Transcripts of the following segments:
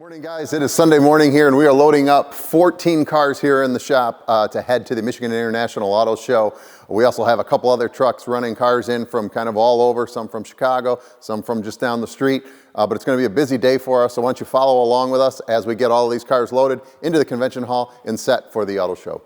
Morning guys, it is Sunday morning here and we are loading up 14 cars here in the shop to head to the Michigan International Auto Show. We also have a couple other trucks running cars in from kind of all over, some from Chicago, some from just down the street. But it's going to be a busy day for us, so why don't you follow along with us as we get all of these cars loaded into the convention hall and set for the auto show.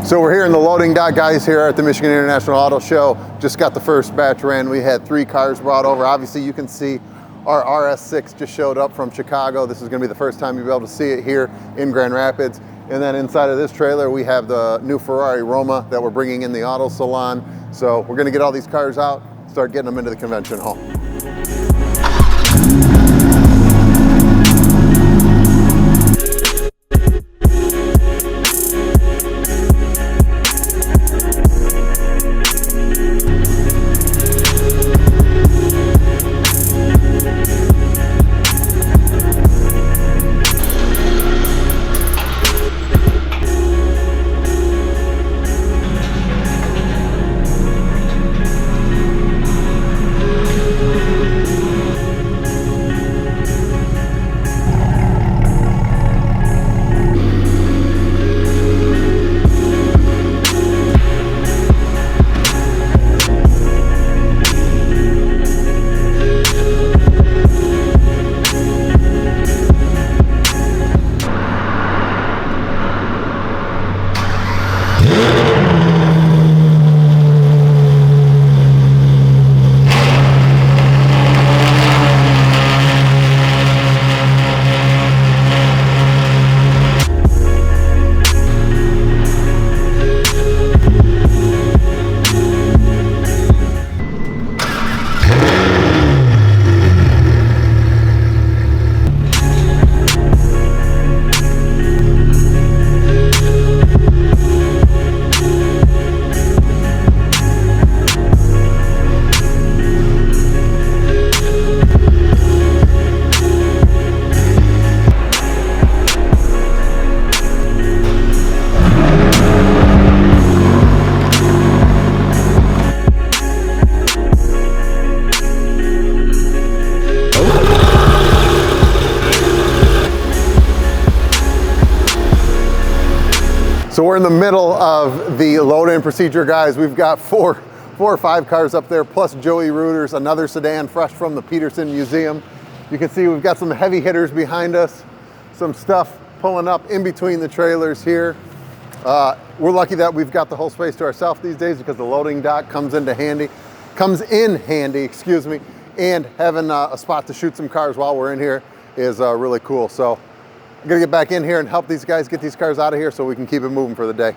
So we're here in the loading dock, guys, here at the Michigan International Auto Show. Just got the first batch ran. We had 3 cars brought over. Obviously, you can see our RS6 just showed up from Chicago. This is going to be the first time you'll be able to see it here in Grand Rapids. And then inside of this trailer, we have the new Ferrari Roma that we're bringing in the Auto Salon. So we're going to get all these cars out, start getting them into the convention hall. So we're in the middle of the load-in procedure, guys. We've got four or five cars up there, plus Joey Reuter's, another sedan fresh from the Peterson Museum. You can see we've got some heavy hitters behind us, some stuff pulling up in between the trailers here. We're lucky that we've got the whole space to ourselves these days because the loading dock comes in handy, excuse me, and having a spot to shoot some cars while we're in here is really cool. So I'm gonna get back in here and help these guys get these cars out of here so we can keep it moving for the day.